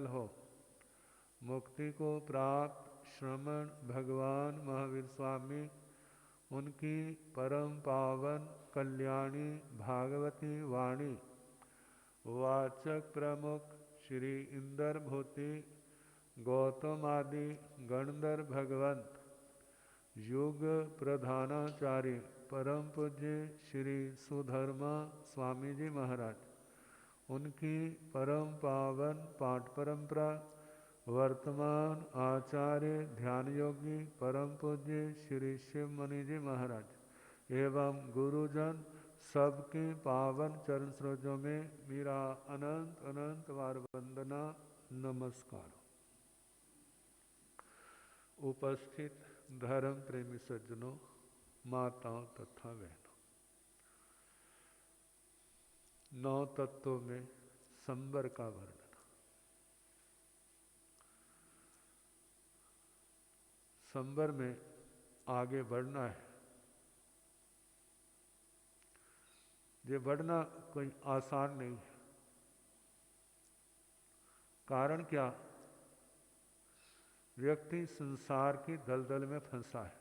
मंगल हो। मुक्ति को प्राप्त श्रमण भगवान महावीर स्वामी, उनकी परम पावन कल्याणी भागवती वाणी वाचक प्रमुख श्री इंदर भूति गौतम आदि गणधर भगवंत, युग प्रधानाचार्य परम पूज्य श्री सुधर्मा स्वामी जी महाराज, उनकी परम पावन पाठ परंपरा वर्तमान आचार्य ध्यान योगी परम पूज्य श्री शिव मुनि जी महाराज एवं गुरुजन सबके पावन चरण सरोजों में मेरा अनंत अनंत बार वंदना नमस्कार। उपस्थित धर्म प्रेमी सज्जनों, माताओं तथा बहनों, 9 तत्वों में संबर का वर्णन। संबर में आगे बढ़ना है। ये बढ़ना कोई आसान नहीं है। कारण क्या? व्यक्ति संसार की दलदल में फंसा है,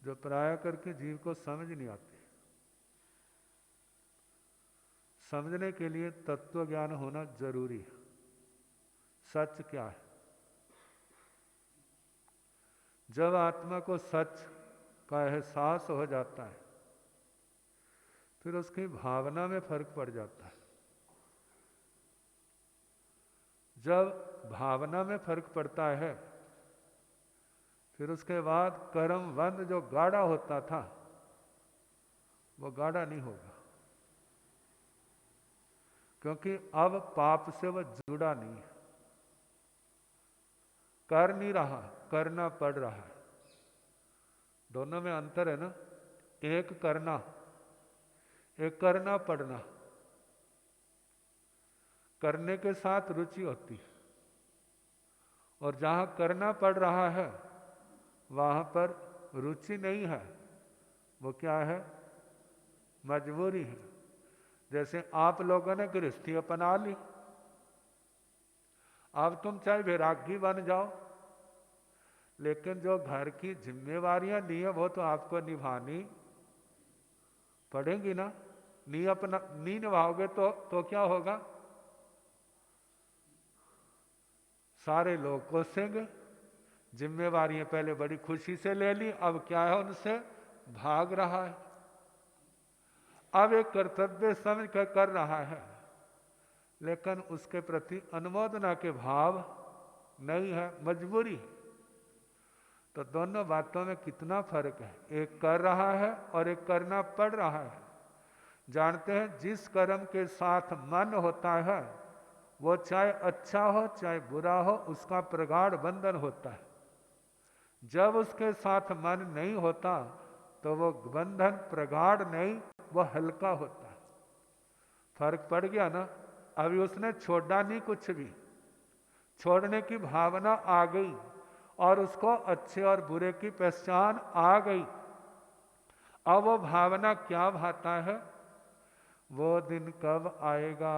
जो प्राय करके जीव को समझ नहीं आती। समझने के लिए तत्व ज्ञान होना जरूरी है। सच क्या है? जब आत्मा को सच का एहसास हो जाता है, फिर उसकी भावना में फर्क पड़ जाता है। जब भावना में फर्क पड़ता है, फिर उसके बाद कर्म बंध जो गाढ़ा होता था, वो गाढ़ा नहीं होगा, क्योंकि अब पाप से वह जुड़ा नहीं है। कर नहीं रहा, करना पड़ रहा है। दोनों में अंतर है ना। एक करना, एक करना पड़ना। करने के साथ रुचि होती है, और जहां करना पड़ रहा है वहां पर रुचि नहीं है। वो क्या है? मजबूरी है। जैसे आप लोगों ने गृहस्थी अपना ली, अब तुम चाहे वैरागी बन जाओ, लेकिन जो घर की जिम्मेवारियां ली है वो तो आपको निभानी पड़ेंगी ना। नहीं निभाओगे तो क्या होगा? सारे लोग कोसेंगे। जिम्मेवारियां पहले बड़ी खुशी से ले ली, अब क्या है? उनसे भाग रहा है। अब एक कर्तव्य समझ कर रहा है, लेकिन उसके प्रति अनुमोदना के भाव नहीं है, मजबूरी है। तो दोनों बातों में कितना फर्क है। एक कर रहा है और एक करना पड़ रहा है। जानते हैं, जिस कर्म के साथ मन होता है, वो चाहे अच्छा हो चाहे बुरा हो, उसका प्रगाढ़ बंधन होता है। जब उसके साथ मन नहीं होता, तो वो बंधन प्रगाढ़ नहीं, वो हल्का होता है। फर्क पड़ गया ना। अभी उसने छोड़ा नहीं कुछ भी, छोड़ने की भावना आ गई और उसको अच्छे और बुरे की पहचान आ गई। अब वो भावना क्या भाता है? वो दिन कब आएगा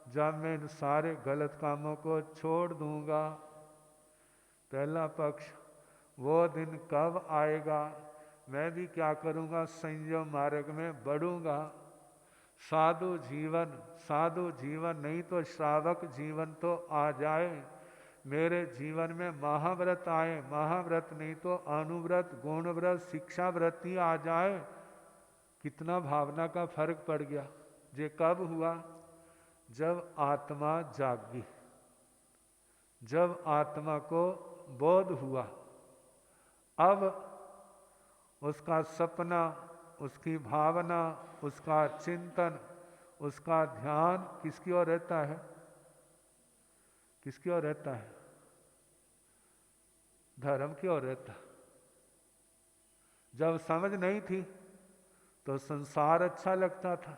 जब मैं इन सारे गलत कामों को छोड़ दूंगा? पहला पक्ष, वो दिन कब आएगा? मैं भी क्या करूंगा? संयम मार्ग में बढ़ूंगा। साधु जीवन नहीं तो श्रावक जीवन तो आ जाए। मेरे जीवन में महाव्रत आए, महाव्रत नहीं तो अनुव्रत, गुणव्रत, शिक्षा व्रत ही आ जाए। कितना भावना का फर्क पड़ गया। ये कब हुआ? जब आत्मा जागी, जब आत्मा को बोध हुआ। अब उसका सपना, उसकी भावना, उसका चिंतन, उसका ध्यान किसकी ओर रहता है? किसकी ओर रहता है? धर्म की ओर रहता। जब समझ नहीं थी तो संसार अच्छा लगता था।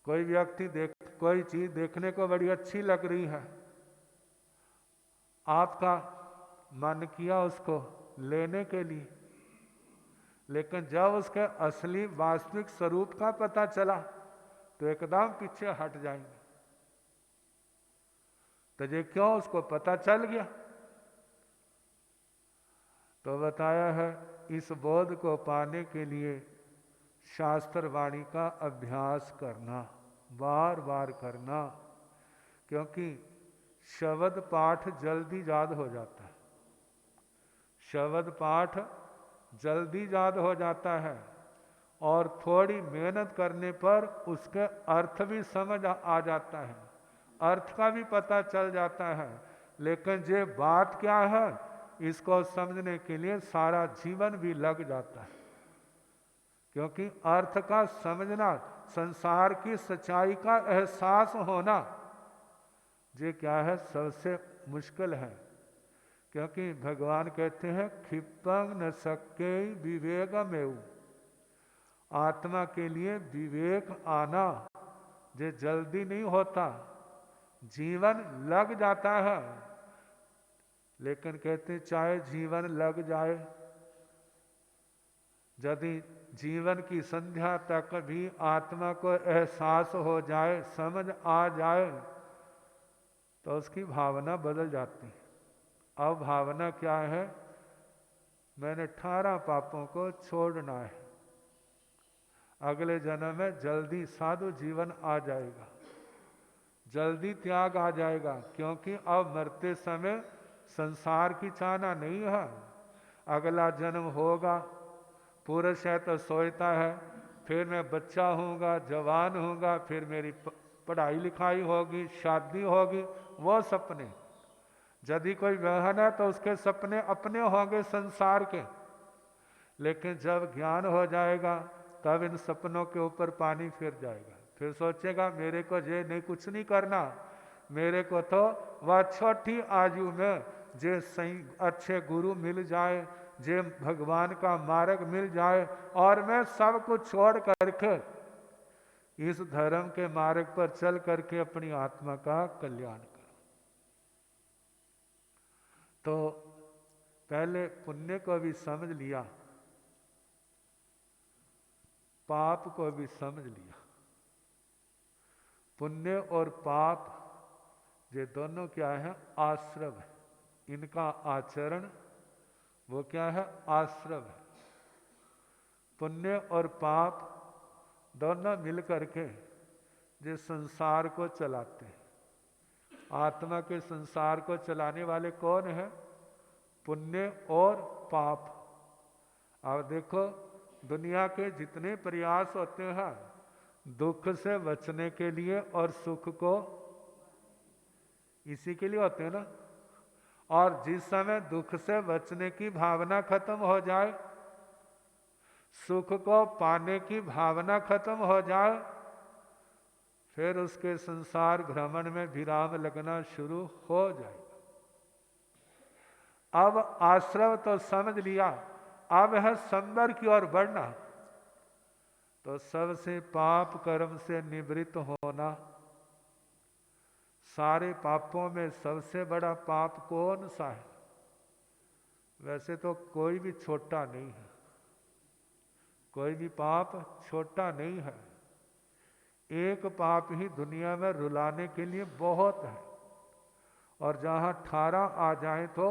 कोई व्यक्ति कोई चीज देखने को बड़ी अच्छी लग रही है, आपका मन किया उसको लेने के लिए, लेकिन जब उसके असली वास्तविक स्वरूप का पता चला तो एकदम पीछे हट जाएंगे। तो ये क्यों? उसको पता चल गया। तो बताया है इस बोध को पाने के लिए शास्त्र वाणी का अभ्यास करना, बार बार करना, क्योंकि शब्द पाठ जल्दी याद हो जाता है। शब्द पाठ जल्दी याद हो जाता है और थोड़ी मेहनत करने पर उसके अर्थ भी समझ आ जाता है, अर्थ का भी पता चल जाता है। लेकिन ये बात क्या है, इसको समझने के लिए सारा जीवन भी लग जाता है, क्योंकि अर्थ का समझना, संसार की सच्चाई का एहसास होना, ये क्या है, सबसे मुश्किल है। क्योंकि भगवान कहते हैं क्षिपंग न सके विवेकमेव, आत्मा के लिए विवेक आना ये जल्दी नहीं होता, जीवन लग जाता है। लेकिन कहते चाहे जीवन लग जाए, यदि जीवन की संध्या तक भी आत्मा को एहसास हो जाए, समझ आ जाए, तो उसकी भावना बदल जाती है। अब भावना क्या है, मैंने 18 पापों को छोड़ना है, अगले जन्म में जल्दी साधु जीवन आ जाएगा, जल्दी त्याग आ जाएगा। क्योंकि अब मरते समय संसार की चाहना नहीं है, अगला जन्म होगा, पुरुष है तो सोचता है फिर मैं बच्चा होऊंगा, जवान होऊंगा, फिर मेरी पढ़ाई लिखाई होगी, शादी होगी, वो सपने। यदि कोई बहन है तो उसके सपने अपने होंगे संसार के, लेकिन जब ज्ञान हो जाएगा तब इन सपनों के ऊपर पानी फिर जाएगा। फिर सोचेगा मेरे को ये नहीं, कुछ नहीं करना, मेरे को तो वह छोटी आयु में जे सही अच्छे गुरु मिल जाए, जे भगवान का मार्ग मिल जाए और मैं सब कुछ छोड़ करके इस धर्म के मार्ग पर चल करके अपनी आत्मा का कल्याण करूं। तो पहले पुण्य को भी समझ लिया, पाप को भी समझ लिया। पुण्य और पाप ये दोनों क्या है, आश्रव है, इनका आचरण वो क्या है, आश्रव है। पुण्य और पाप दोनों मिलकर के जो संसार को चलाते हैं। आत्मा के संसार को चलाने वाले कौन है, पुण्य और पाप। अब देखो दुनिया के जितने प्रयास होते हैं दुख से बचने के लिए और सुख को इसी के लिए होते हैं ना। और जिस समय दुख से बचने की भावना खत्म हो जाए, सुख को पाने की भावना खत्म हो जाए, फिर उसके संसार भ्रमण में विराम लगना शुरू हो जाएगा। अब आश्रव तो समझ लिया, अब है संबर की ओर बढ़ना। तो सबसे पाप कर्म से निवृत्त होना। सारे पापों में सबसे बड़ा पाप कौन सा है? वैसे तो कोई भी छोटा नहीं है, कोई भी पाप छोटा नहीं है। एक पाप ही दुनिया में रुलाने के लिए बहुत है, और जहाँ 18 आ जाए तो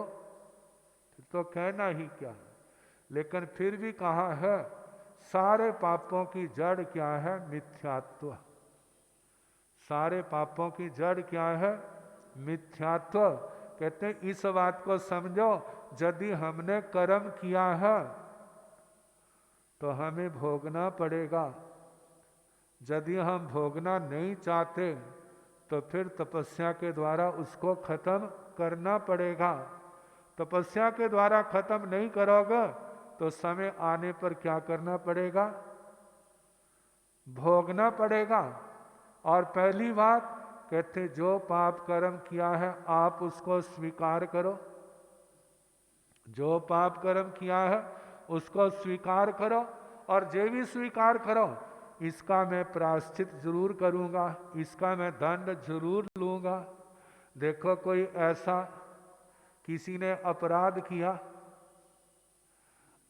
कहना ही क्या। लेकिन फिर भी कहा है सारे पापों की जड़ क्या है, मिथ्यात्व। सारे पापों की जड़ क्या है, मिथ्यात्व। कहते हैं इस बात को समझो, यदि हमने कर्म किया है तो हमें भोगना पड़ेगा। यदि हम भोगना नहीं चाहते तो फिर तपस्या के द्वारा उसको खत्म करना पड़ेगा। तपस्या के द्वारा खत्म नहीं करोगे तो समय आने पर क्या करना पड़ेगा, भोगना पड़ेगा। और पहली बात कहते जो पाप कर्म किया है आप उसको स्वीकार करो। जो पाप कर्म किया है उसको स्वीकार करो, और जे भी स्वीकार करो इसका मैं प्रायश्चित जरूर करूंगा, इसका मैं दंड जरूर लूंगा। देखो कोई ऐसा किसी ने अपराध किया,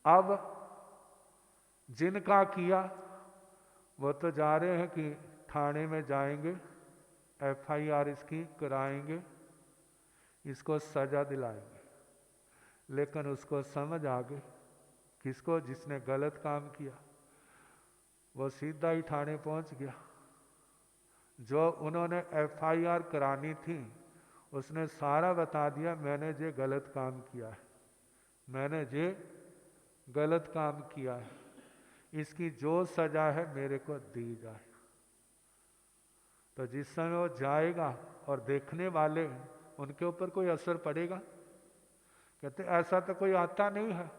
अब जिनका किया वो तो जा रहे हैं कि थाने में जाएंगे, FIR इसकी कराएंगे, इसको सजा दिलाएंगे। लेकिन उसको समझ आ गई, किसको? जिसने गलत काम किया। वो सीधा ही थाने पहुंच गया। जो उन्होंने FIR करानी थी उसने सारा बता दिया, मैंने ये गलत काम किया है, मैंने ये गलत काम किया है, इसकी जो सजा है मेरे को दी जाए। तो जिस समय वो जाएगा और देखने वाले उनके ऊपर कोई असर पड़ेगा? कहते ऐसा तो कोई आता नहीं है।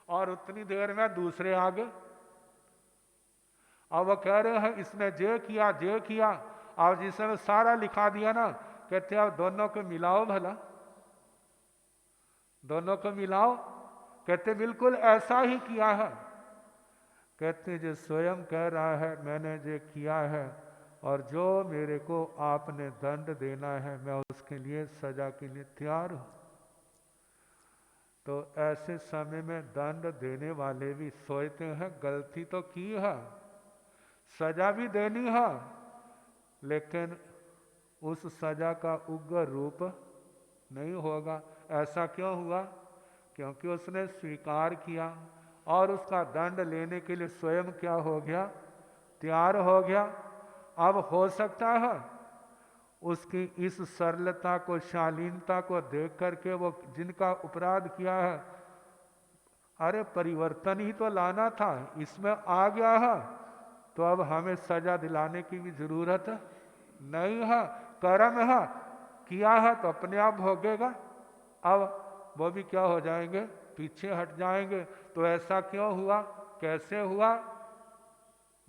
और उतनी देर में दूसरे आ गए। अब वो कह रहे हैं इसने ये किया। अब जिस समय सारा लिखा दिया ना, कहते अब दोनों को मिलाओ भला, दोनों को मिलाओ। कहते बिल्कुल ऐसा ही किया है। कहते जो स्वयं कह रहा है मैंने ये किया है और जो मेरे को आपने दंड देना है मैं उसके लिए सजा के लिए तैयार हूं। तो ऐसे समय में दंड देने वाले भी सोचते हैं गलती तो की है, सजा भी देनी है, लेकिन उस सजा का उग्र रूप नहीं होगा। ऐसा क्यों हुआ? क्योंकि उसने स्वीकार किया और उसका दंड लेने के लिए स्वयं क्या हो गया? तैयार हो गया। अब हो सकता है उसकी इस सरलता को, शालीनता को देख करके वो जिनका अपराध किया है, अरे परिवर्तन ही तो लाना था, इसमें आ गया है, तो अब हमें सजा दिलाने की भी जरूरत नहीं है। कर्म है, किया है तो अपने आप भोगेगा। अब वो भी क्या हो जाएंगे? पीछे हट जाएंगे। तो ऐसा क्यों हुआ? कैसे हुआ?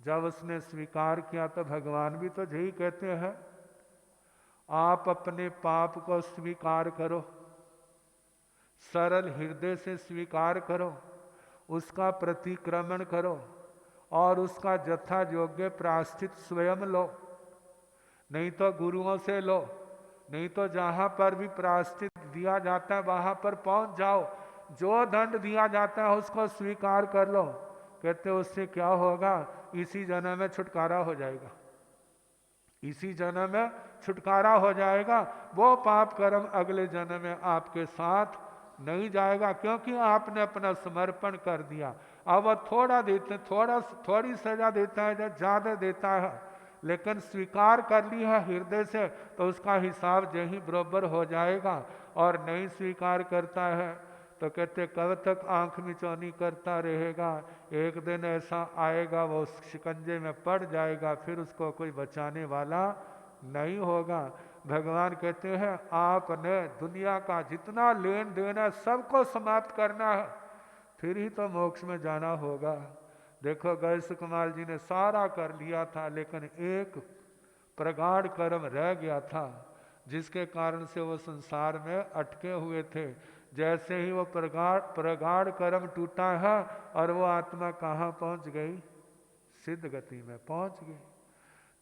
जब उसने स्वीकार किया तो भगवान भी तो यही कहते हैं, आप अपने पाप को स्वीकार करो, सरल हृदय से स्वीकार करो, उसका प्रतिक्रमण करो और उसका यथा योग्य प्रायश्चित स्वयं लो, नहीं तो गुरुओं से लो, नहीं तो जहां पर भी प्रायश्चित दिया जाता है वहां पर पहुंच जाओ, जो दंड दिया जाता है उसको स्वीकार कर लो। कहते उससे क्या होगा? इसी जन्म में छुटकारा हो जाएगा, इसी जन्म में छुटकारा हो जाएगा। वो पाप कर्म अगले जन्म में आपके साथ नहीं जाएगा, क्योंकि आपने अपना समर्पण कर दिया। अब वह थोड़ी सजा देता है, ज्यादा देता है, लेकिन स्वीकार कर ली है हृदय से तो उसका हिसाब यही बराबर हो जाएगा। और नहीं स्वीकार करता है तो कहते कब तक आंख मिचौनी करता रहेगा? एक दिन ऐसा आएगा वो शिकंजे में पड़ जाएगा, फिर उसको कोई बचाने वाला नहीं होगा। भगवान कहते हैं आपने दुनिया का जितना लेन देन है सबको समाप्त करना है, फिर ही तो मोक्ष में जाना होगा। देखो गैस कुमार जी ने सारा कर लिया था, लेकिन एक प्रगाढ़ कर्म रह गया था जिसके कारण से वो संसार में अटके हुए थे। जैसे ही वो प्रगाढ़ कर्म टूटा है और वो आत्मा कहाँ पहुंच गई? सिद्ध गति में पहुंच गई।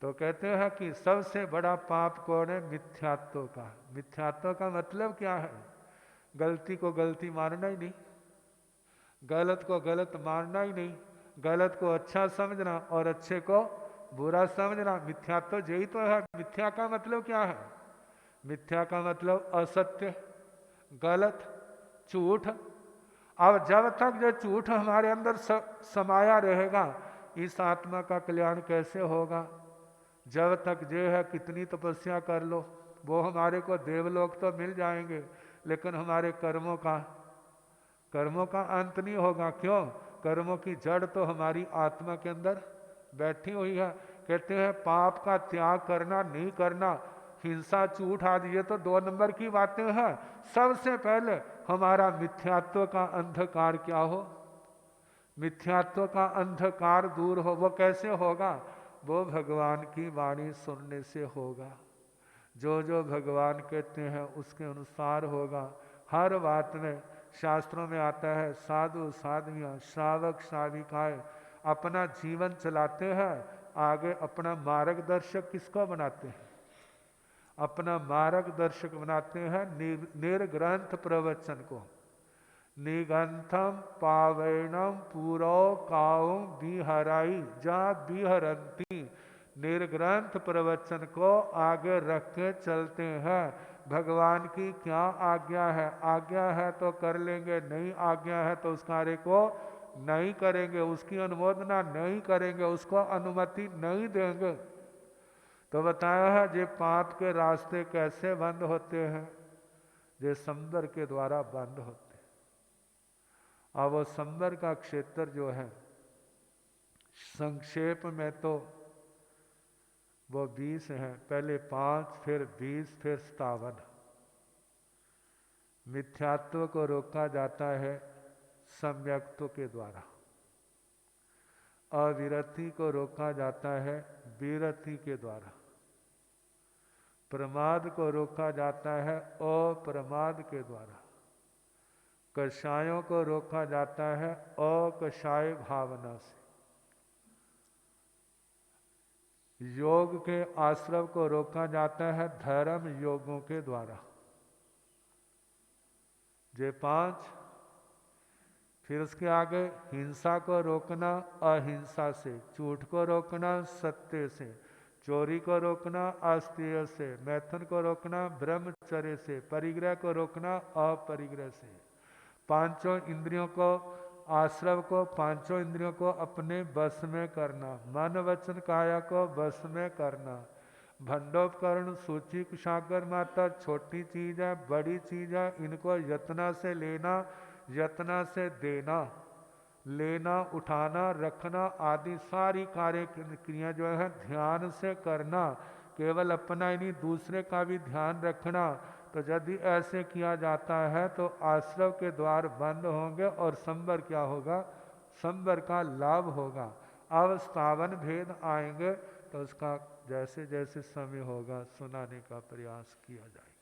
तो कहते हैं कि सबसे बड़ा पाप कौन है? मिथ्यात्व का। मिथ्यात्व का मतलब क्या है? गलती को गलती मानना ही नहीं, गलत को गलत मानना ही नहीं, गलत को अच्छा समझना और अच्छे को बुरा समझना। मिथ्यात्व यही तो है। मिथ्या का मतलब क्या है? मिथ्या का मतलब असत्य, गलत, झूठ। अब जब तक जो झूठ हमारे अंदर समाया रहेगा, इस आत्मा का कल्याण कैसे होगा? जब तक जो है कितनी तपस्या कर लो, वो हमारे को देवलोक तो मिल जाएंगे, लेकिन हमारे कर्मों का अंत नहीं होगा। क्यों? कर्मों की जड़ तो हमारी आत्मा के अंदर बैठी हुई है। कहते हैं पाप का त्याग करना, नहीं करना, हिंसा, झूठ आदि ये तो 2 नंबर की बातें हैं। सबसे पहले हमारा मिथ्यात्व का अंधकार क्या हो? मिथ्यात्व का अंधकार दूर हो। वो कैसे होगा? वो भगवान की वाणी सुनने से होगा। जो जो भगवान कहते हैं उसके अनुसार होगा। हर बात में शास्त्रों में आता है साधु साध्वियाँ, श्रावक श्राविकाएं अपना जीवन चलाते हैं, आगे अपना मार्गदर्शक किसको बनाते हैं? अपना मार्गदर्शक बनाते हैं निर्ग्रंथ प्रवचन को। निगंथम पावैणम पूरो काउम बिहराई जा बिहरंती निर्ग्रंथ प्रवचन को आगे रख के चलते हैं। भगवान की क्या आज्ञा है तो कर लेंगे, नहीं आज्ञा है तो उस कार्य को नहीं करेंगे, उसकी अनुमोदना नहीं करेंगे, उसको अनुमति नहीं देंगे। तो बताया है जे पांच के रास्ते कैसे बंद होते हैं, जे संबर के द्वारा बंद होते हैं। अब वो संबर का क्षेत्र जो है संक्षेप में तो वो 20 है, पहले 5 फिर 20 फिर 57। मिथ्यात्व को रोका जाता है सम्यक्त्व के द्वारा, अविरति को रोका जाता है विरति के द्वारा, प्रमाद को रोका जाता है अप्रमाद के द्वारा, कषायों को रोका जाता है अकषाय भावना से, योग के आश्रव को रोका जाता है धर्म योगों के द्वारा। जे 5। फिर उसके आगे हिंसा को रोकना अहिंसा से, झूठ को रोकना सत्य से, चोरी को रोकना अस्तेय से, मैथुन को रोकना ब्रह्मचर्य से, परिग्रह को रोकना अपरिग्रह से, पांचों इंद्रियों को आश्रव को, पांचों इंद्रियों को अपने बस में करना, मन वचन काया को बस में करना। भंडोपकरण सूची कुशागर माता छोटी चीज है बड़ी चीज है, इनको यत्ना से लेना यत्ना से देना, लेना उठाना रखना आदि सारी कार्य क्रिया जो है ध्यान से करना, केवल अपना ही नहीं दूसरे का भी ध्यान रखना। तो यदि ऐसे किया जाता है तो आश्रव के द्वार बंद होंगे और संबर क्या होगा, संबर का लाभ होगा। अब स्थावन भेद आएंगे तो उसका जैसे जैसे समय होगा सुनाने का प्रयास किया जाएगा।